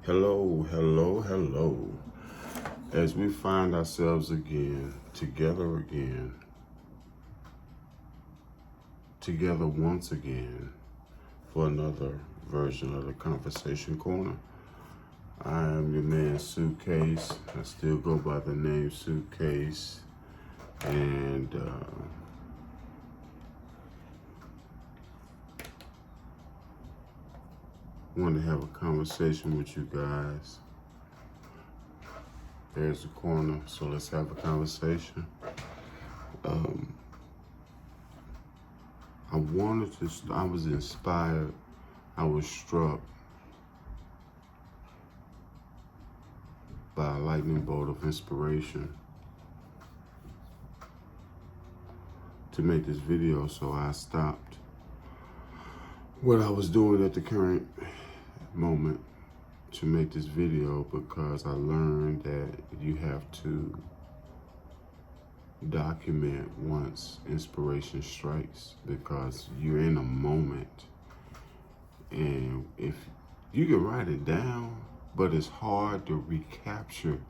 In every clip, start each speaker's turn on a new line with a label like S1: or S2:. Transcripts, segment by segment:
S1: Hello, hello, hello. As we find ourselves together once again for another version of the Conversation Corner. I am your man, Suitcase. I still go by the name Suitcase. And want to have a conversation with you guys. There's the corner, so let's have a conversation. I was inspired, I was struck by a lightning bolt of inspiration to make this video, so I stopped what I was doing at the current moment to make this video, because I learned that you have to document once inspiration strikes, because you're in a moment, and if you can write it down, but it's hard to recapture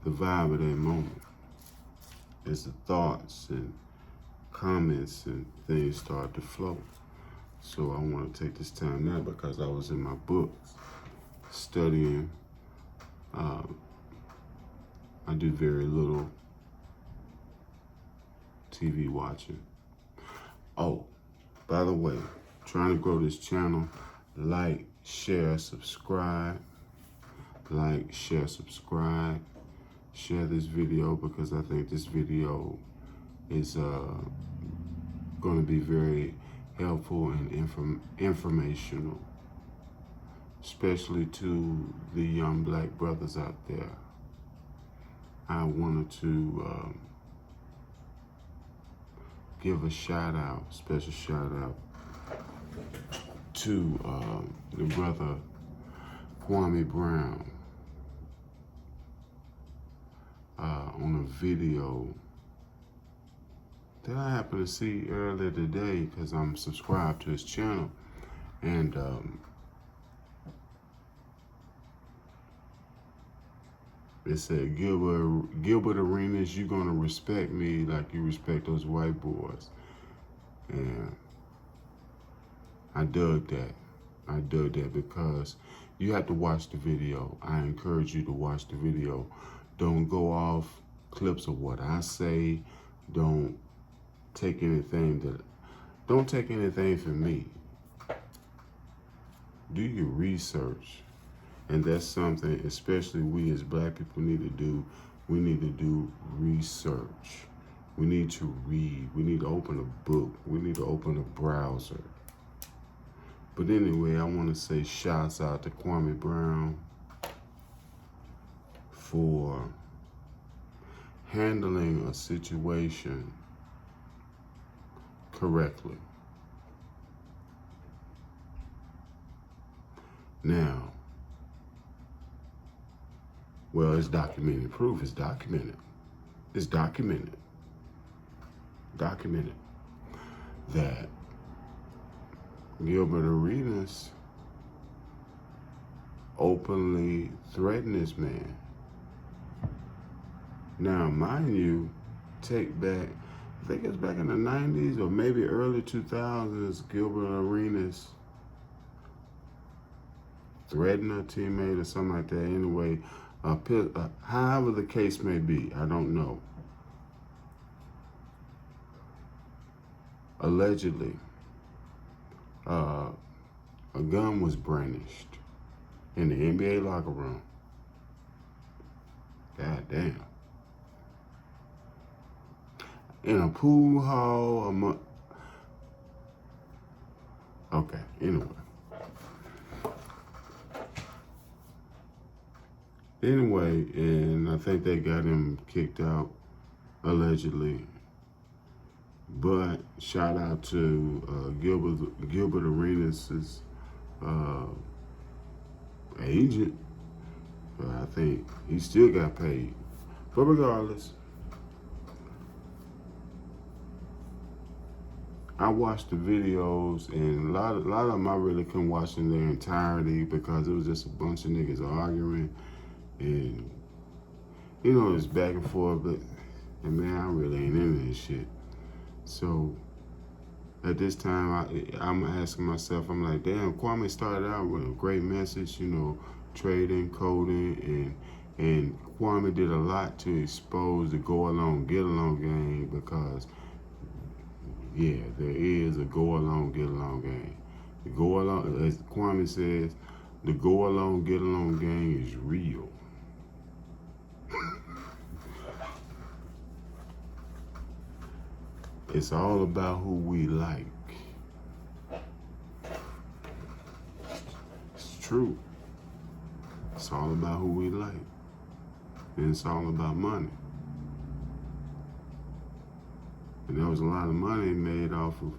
S1: the vibe of that moment as the thoughts and comments and things start to flow. So I want to take this time now, because I was in my books studying. I do very little TV watching. Oh, by the way, trying to grow this channel. Like, share, subscribe. Like, share, subscribe. Share this video, because I think this video is going to be very helpful and informational, especially to the young black brothers out there. I wanted to give a special shout out to the brother Kwame Brown on a video that I happened to see earlier today, because I'm subscribed to his channel, and it said, Gilbert Arenas, you're gonna respect me like you respect those white boys. And I dug that because you have to watch the video. I encourage you to watch the video. Don't go off clips of what I say. Don't take anything from me. Do your research. And that's something especially we as black people need to do. We need to do research. We need to read. We need to open a book. We need to open a browser. But anyway, I want to say shouts out to Kwame Brown for handling a situation correctly. Now, well, it's documented proof. It's documented. It's documented that Gilbert Arenas openly threatened this man. Now, mind you, take back, I think it's back in the 90s or maybe early 2000s, Gilbert Arenas threatened a teammate or something like that. Anyway, however the case may be, I don't know. Allegedly, a gun was brandished in the NBA locker room. God damn. In a pool hall, okay, anyway. And I think they got him kicked out, allegedly. But shout out to Gilbert Arenas' agent. I think he still got paid. But regardless, I watched the videos, and a lot of them I really couldn't watch in their entirety because it was just a bunch of niggas arguing, and you know, it's back and forth. But and man, I really ain't into this shit. So at this time, I'm asking myself, I'm like, damn, Kwame started out with a great message, you know, trading, coding, and Kwame did a lot to expose the go along, get along game because, yeah, there is a go along, get along game. The go along, as Kwame says, the go along, get along game is real. It's all about who we like. It's true. It's all about who we like. And it's all about money. And there was a lot of money made off of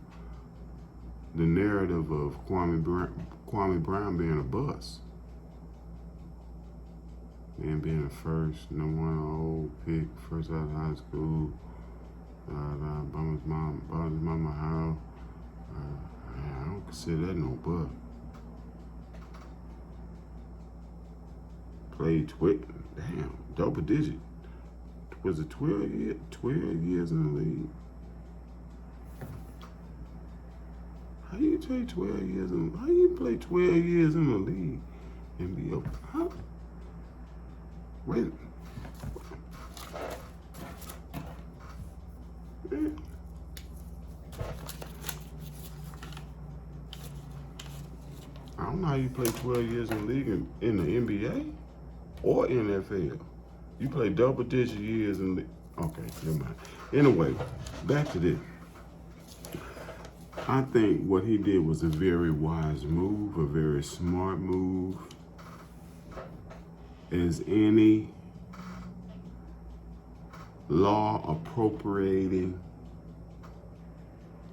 S1: the narrative of Kwame Brown being a bust. And being the first, number one old pick, first out of high school. Bought his mama a house. I don't consider that no bust. Played double digit. Was it 12 years in the league? How you play 12 years how you play 12 years in the league and be up? Huh? Wait. Man. I don't know how you play 12 years in the league in the NBA or NFL. You play double digit years in the okay, never mind. Anyway, back to this. I think what he did was a very wise move, a very smart move. As any law appropriating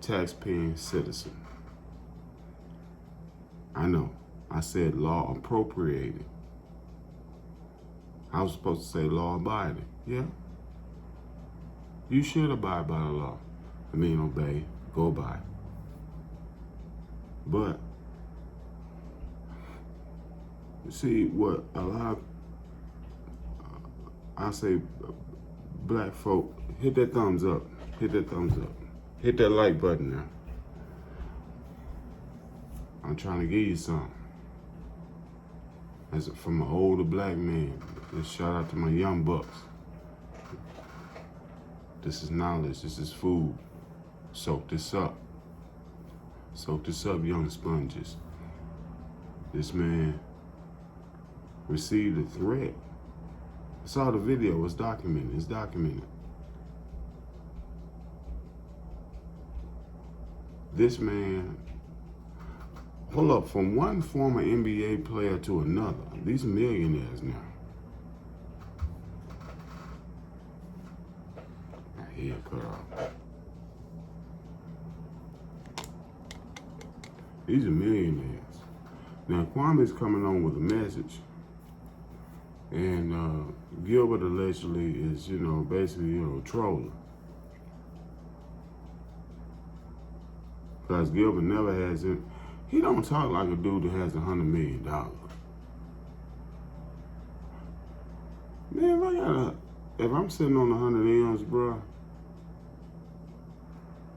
S1: taxpaying citizen. I know, I said law appropriating. I was supposed to say law abiding. Yeah. You should abide by the law. I mean, obey, go by. But, see, what a lot of, I say, black folk, hit that thumbs up. Hit that thumbs up. Hit that like button now. I'm trying to give you something. As from an older black man. Just shout out to my young bucks. This is knowledge. This is food. Soak this up. Soak this up, young sponges. This man received a threat. I saw the video. It's documented. It's documented. This man, hold up, from one former NBA player to another. These are millionaires now. My head cut off. These are millionaires. Now, Kwame's coming on with a message. And Gilbert allegedly is, basically, a troller. Because Gilbert never has it. He don't talk like a dude that has $100 million. Man, if I'm sitting on 100 M's, bro,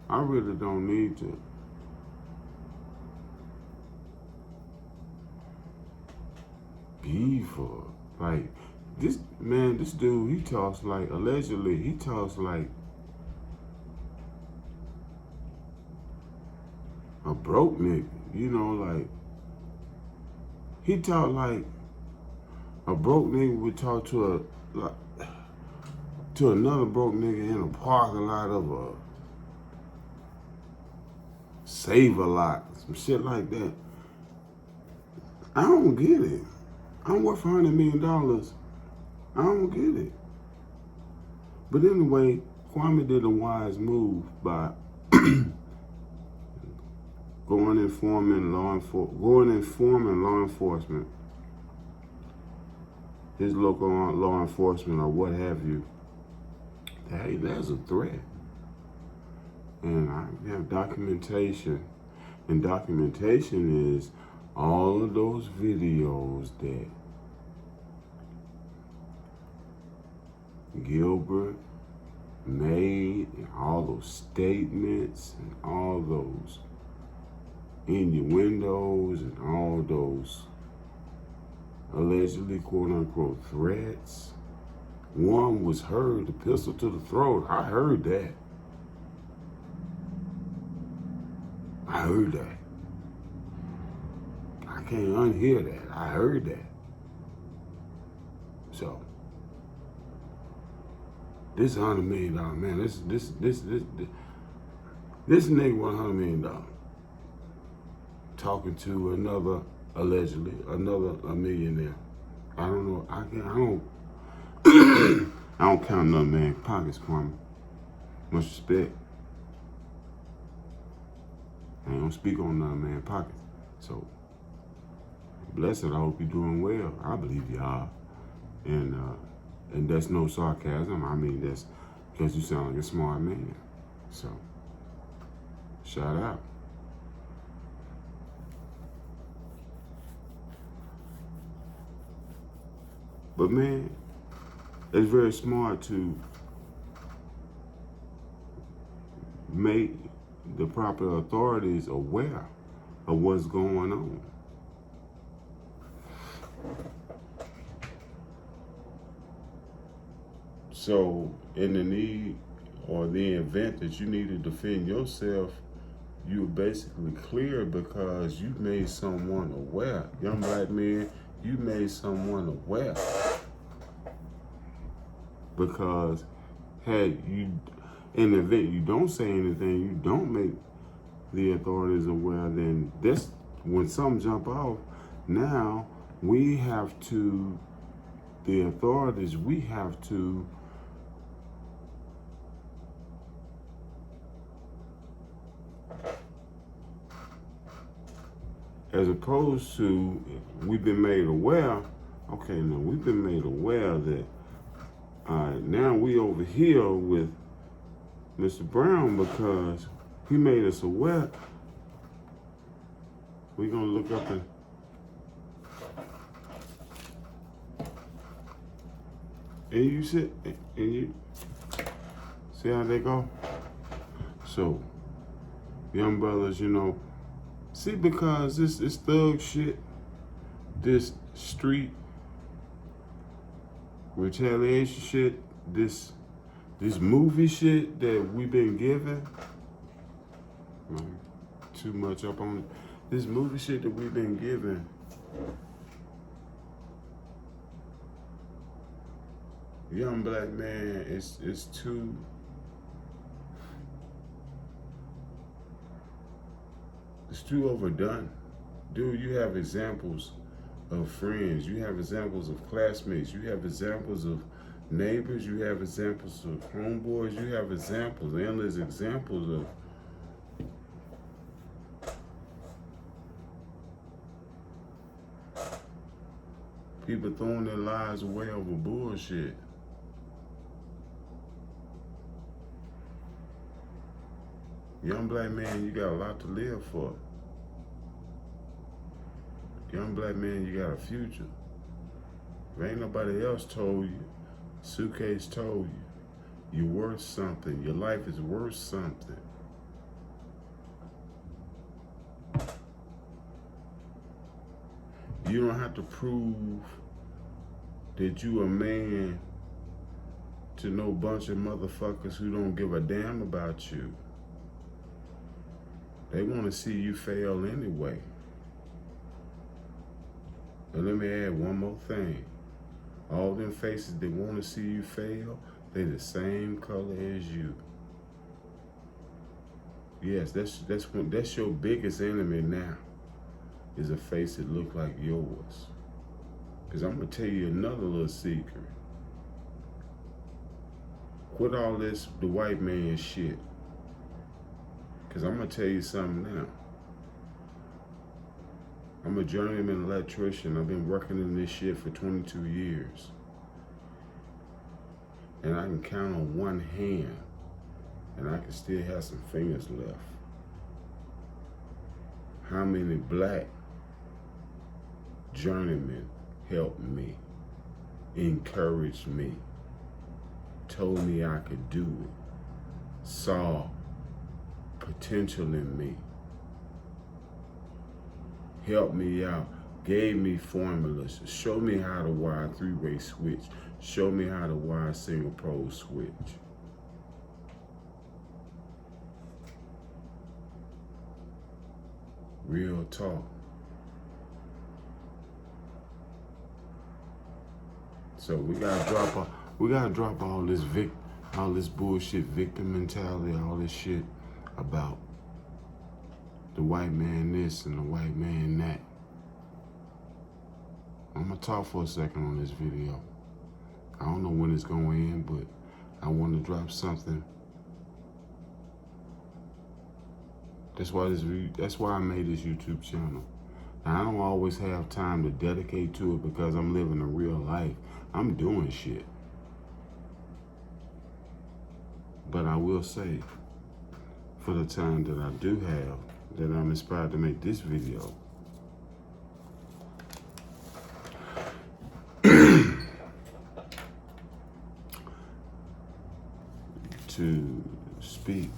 S1: I really don't need to. Be for, like, this dude, he talks like, allegedly, he talks like a broke nigga, like, he talk like a broke nigga would talk to another broke nigga in a parking lot of a Save-A-Lot, some shit like that. I don't get it. I'm worth $100 million. I don't get it. But anyway, Kwame did a wise move by going and informing law enforcement, his local law enforcement or what have you. Hey, there's a threat. And I have documentation. And documentation is all of those videos that Gilbert made, and all those statements, and all those innuendos, and all those allegedly quote unquote threats. One was heard, the pistol to the throat. I heard that. I heard that. I can't unhear that. I heard that. So this $100 million man, this nigga want $100 million. Talking to another, allegedly, another a millionaire. I don't know. I don't I don't count another man's pockets, Kwame. Much respect. I don't speak on another man's pockets. So blessed, I hope you're doing well. I believe you are. And that's no sarcasm. I mean, that's because you sound like a smart man. So, shout out. But man, it's very smart to make the proper authorities aware of what's going on. So, in the need or the event that you need to defend yourself, you're basically clear because you made someone aware. Young black man, you made someone aware. Because had you, in the event you don't say anything, you don't make the authorities aware, then this, when some jump off, now we have to, the authorities, we have to as opposed to, we've been made aware, okay, now we've been made aware that, now we over here with Mr. Brown because he made us aware. We're gonna look up and you sit, and you see how they go? So, young brothers, you know, see, because this thug shit, this street retaliation shit, this movie shit that we've been given, too much up on it. This movie shit that we've been given, young black man, it's too. It's too overdone. Dude, you have examples of friends. You have examples of classmates. You have examples of neighbors. You have examples of homeboys. You have examples, endless examples of people throwing their lives away over bullshit. Young black man, you got a lot to live for. Young black man, you got a future. If ain't nobody else told you, Suitcase told you, you're worth something. Your life is worth something. You don't have to prove that you a man to no bunch of motherfuckers who don't give a damn about you. They want to see you fail anyway. And let me add one more thing. All them faces that want to see you fail, they the same color as you. Yes, that's your biggest enemy now, is a face that look like yours. Because I'm going to tell you another little secret. Quit all this, the white man shit. Because I'm going to tell you something now. I'm a journeyman electrician. I've been working in this shit for 22 years. And I can count on one hand and I can still have some fingers left. How many black journeymen helped me, encouraged me, told me I could do it, saw potential in me, helped me out, gave me formulas, showed me how to wire a three-way switch, showed me how to wire a single pole switch. Real talk. So we gotta drop all this bullshit victim mentality, all this shit about the white man this and the white man that. I'm gonna talk for a second on this video. I don't know when it's gonna end, but I want to drop something. That's why I made this YouTube channel. Now, I don't always have time to dedicate to it because I'm living a real life. I'm doing shit. But I will say, for the time that I do have, that I'm inspired to make this video, to speak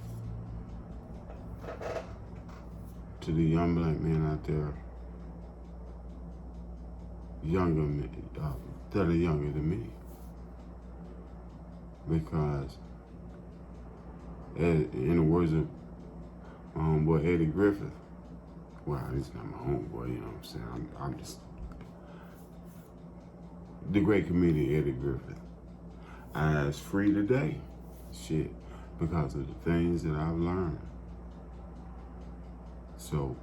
S1: to the young black men out there, that are younger than me. Because, in the words of homeboy Eddie Griffith, well, he's not my homeboy, you know what I'm saying? I'm just, the great comedian Eddie Griffith. I was free today, shit, because of the things that I've learned. So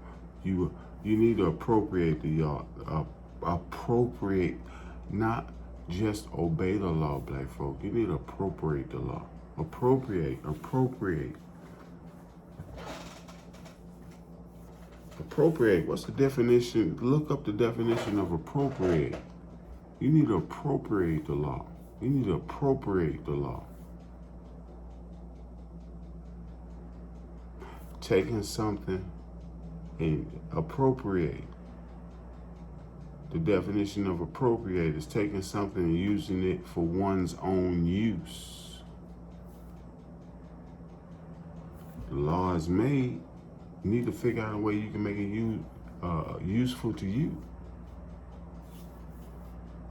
S1: you need to appropriate appropriate, not just obey the law, black folk. You need to appropriate the law. Appropriate. Appropriate, what's the definition? Look up the definition of appropriate. You need to appropriate the law. You need to appropriate the law. Taking something and appropriate. The definition of appropriate is taking something and using it for one's own use. The law is made. You need to figure out a way you can make it useful to you.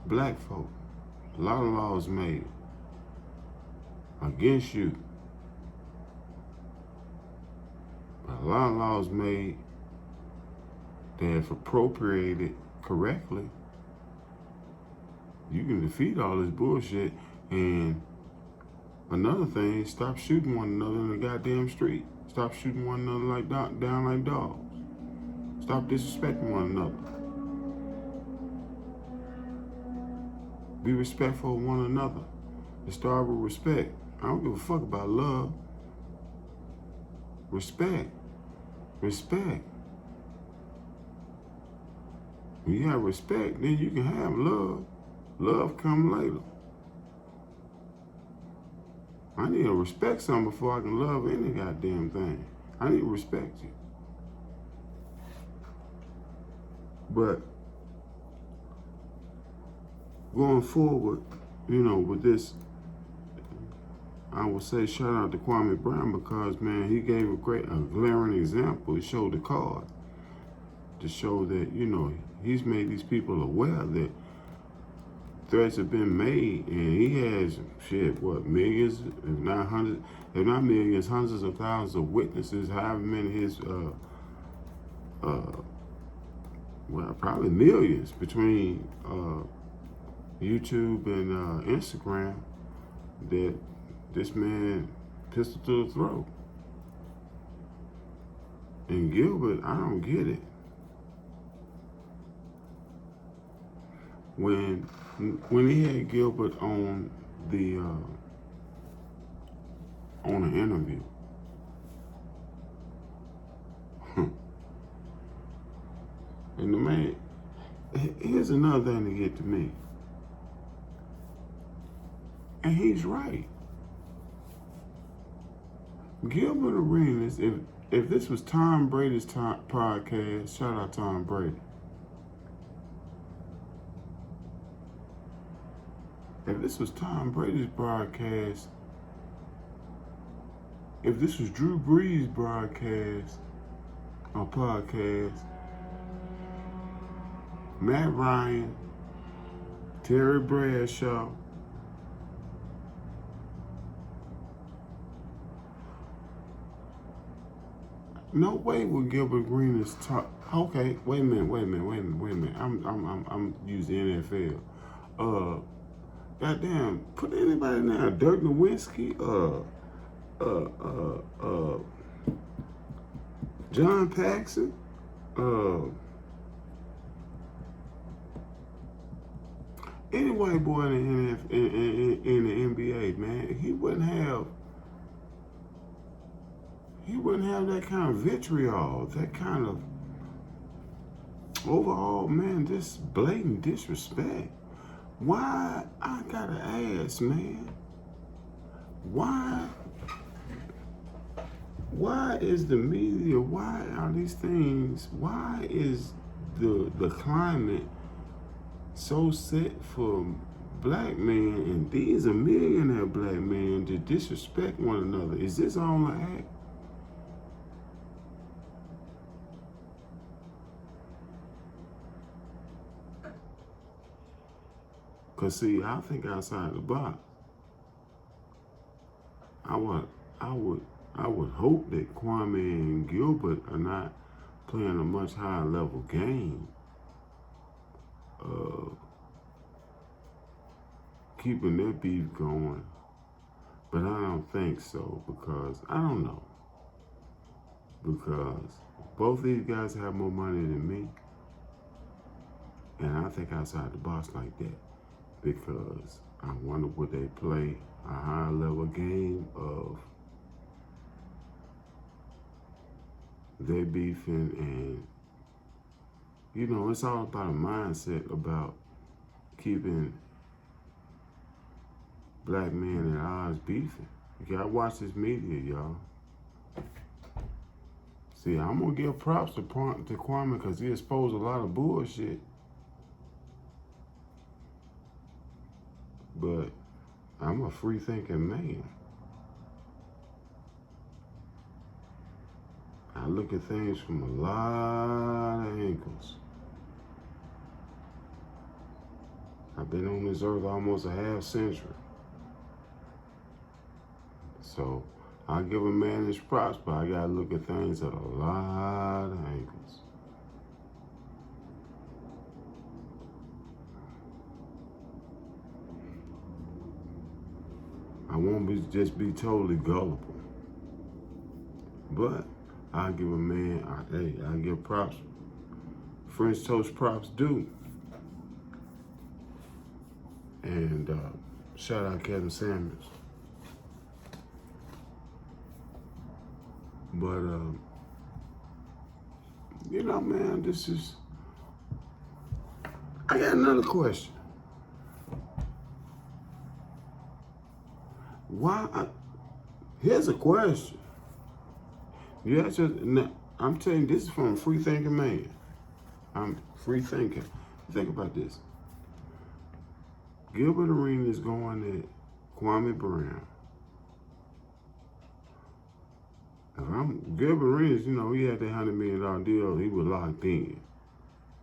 S1: Black folk, a lot of laws made against you. But a lot of laws made that, if appropriated correctly, you can defeat all this bullshit. And another thing, stop shooting one another in the goddamn street. Stop shooting one another down like dogs. Stop disrespecting one another. Be respectful of one another. It start with respect. I don't give a fuck about love. Respect. Respect. When you have respect, then you can have love. Love come later. I need to respect something before I can love any goddamn thing. I need to respect you. But going forward, you know, with this, I would say shout out to Kwame Brown, because, man, he gave a glaring example. He showed the card to show that, you know, he's made these people aware that threats have been made, and he has, millions, if not hundreds, if not millions, hundreds of thousands of witnesses, however many his, probably millions between YouTube and Instagram, that this man pistol to the throat. And Gilbert, I don't get it. When he had Gilbert on the on an interview, and the man, here's another thing to get to me, and he's right. Gilbert Arenas, if this was Tom Brady's podcast, shout out Tom Brady. If this was Tom Brady's broadcast, if this was Drew Brees' broadcast or podcast, Matt Ryan, Terry Bradshaw, no way would Gilbert Arenas talk. Okay, wait a minute. I'm using NFL. Goddamn, put anybody in there. Dirk Nowitzki, John Paxson, any white boy in the NBA, man, he wouldn't have that kind of vitriol, that kind of overall, man, just blatant disrespect. Why, I gotta ask, man, why is the media, why are these things, why is the climate so set for black men, and these are millionaire black men, to disrespect one another? Is this all an act? Cause see, I think outside the box. I would hope that Kwame and Gilbert are not playing a much higher level game of keeping their beef going. But I don't think so, because I don't know. Because both these guys have more money than me. And I think outside the box like that. Because I wonder would they play a high level game of their beefing, and you know, it's all about a mindset about keeping black men at odds beefing. You gotta watch this media, y'all. See, I'm gonna give props to Kwame because he exposed a lot of bullshit. But I'm a free thinking man. I look at things from a lot of angles. I've been on this earth almost a half century. So I give a man his props, but I gotta look at things at a lot of angles. I won't just be totally gullible. But I give a man, I give props. French toast props due. And shout out Kevin Samuels. But, you know, man, I got another question. Here's a question. I'm telling you, this is from a free thinking man. I'm free thinking. Think about this. Gilbert Arenas is going at Kwame Brown. If I'm Gilbert Arenas, you know, he had that $100 million deal. He was locked in.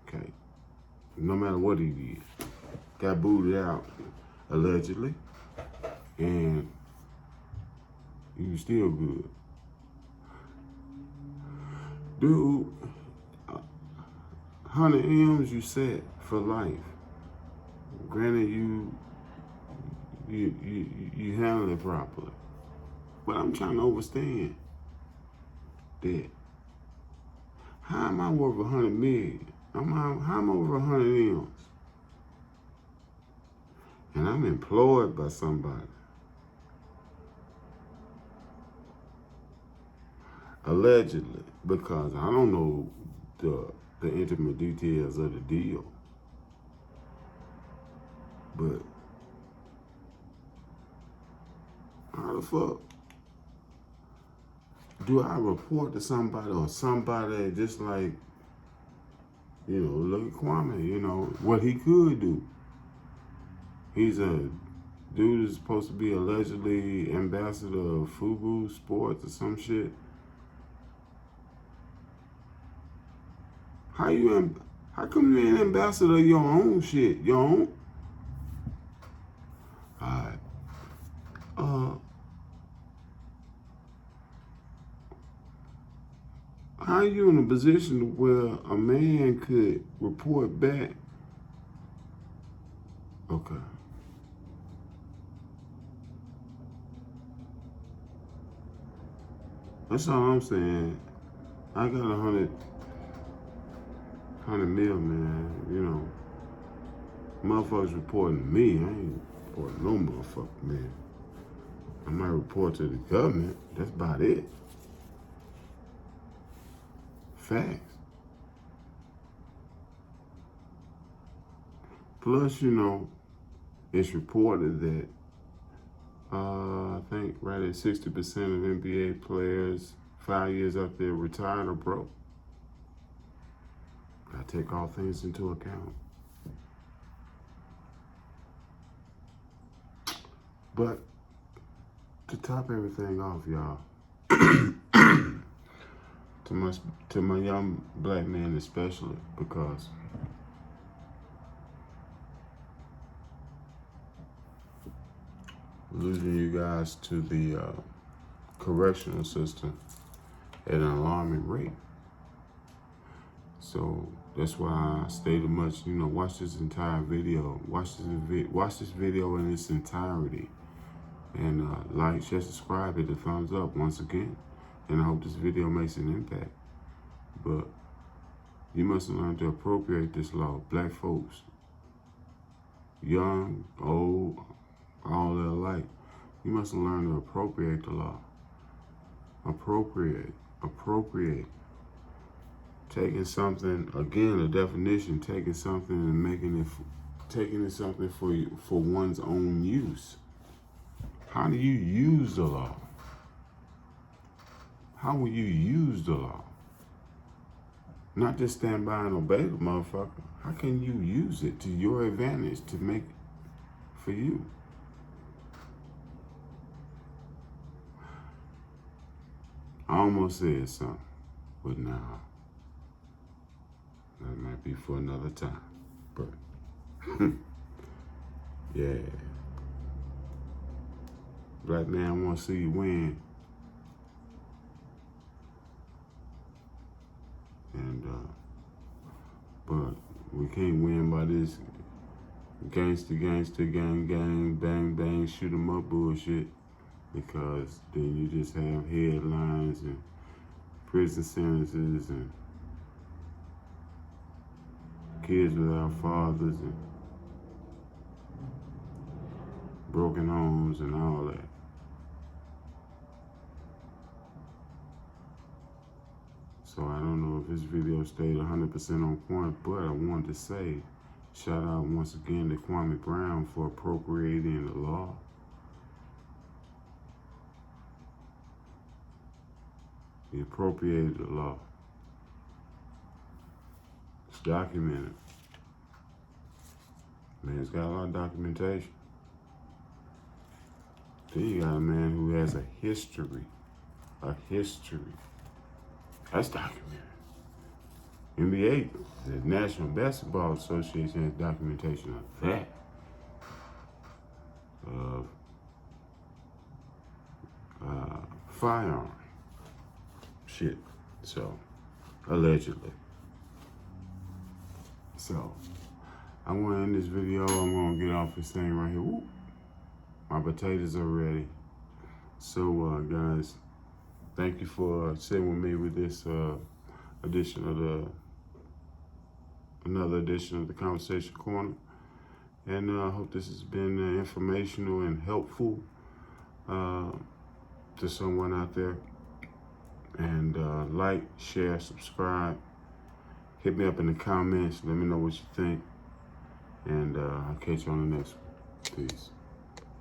S1: Okay. No matter what he did. Got booted out, allegedly. And he was still good. Dude, 100 M's you set for life. Granted, you handle it properly. But I'm trying to understand that. How am I worth 100 million? How am I worth 100 M's? And I'm employed by somebody. Allegedly, because I don't know the intimate details of the deal. But how the fuck do I report to somebody or somebody just like, look at Kwame, what he could do. He's a dude who's supposed to be allegedly ambassador of Fubu Sports or some shit. How come you ain't ambassador of your own shit? Your own? Alright. How are you in a position where a man could report back? Okay. That's all I'm saying. I got 100 mil, man. Motherfuckers reporting to me. I ain't reporting no motherfucker, man. I might report to the government. That's about it. Facts. Plus, it's reported that I think right at 60% of NBA players 5 years up there retired or broke. I take all things into account. But to top everything off, y'all, to my young black men especially, because losing you guys to the correctional system at an alarming rate. So that's why I stated much, watch this entire video. Watch this video in its entirety. And like, share, subscribe, hit the thumbs up once again. And I hope this video makes an impact. But you must learn to appropriate this law. Black folks, young, old, all alike. You must learn to appropriate the law. Appropriate. Taking something, again, a definition, taking something and taking it something for one's own use. How do you use the law? How will you use the law? Not just stand by and obey the motherfucker. How can you use it to your advantage to make it for you? I almost said something, but now that might be for another time. But yeah, black man want to see you win, and but we can't win by this gangster, gang, bang, bang, shoot 'em up bullshit. Because then you just have headlines and prison sentences and kids without fathers and broken homes and all that. So I don't know if this video stayed 100% on point, but I wanted to say, shout out once again to Kwame Brown for appropriating the law. He appropriated the law. It's documented. Man's got a lot of documentation. Then you got a man who has a history. That's documented. NBA, the National Basketball Association, has documentation of that. Of firearms. Shit. So, allegedly. So, I want to end this video. I'm going to get off this thing right here. Woo. My potatoes are ready. So, guys, thank you for sitting with me with this another edition of the Conversation Corner. And I hope this has been informational and helpful to someone out there. And like, share, subscribe. Hit me up in the comments. Let me know what you think. And I'll catch you on the next one. Peace.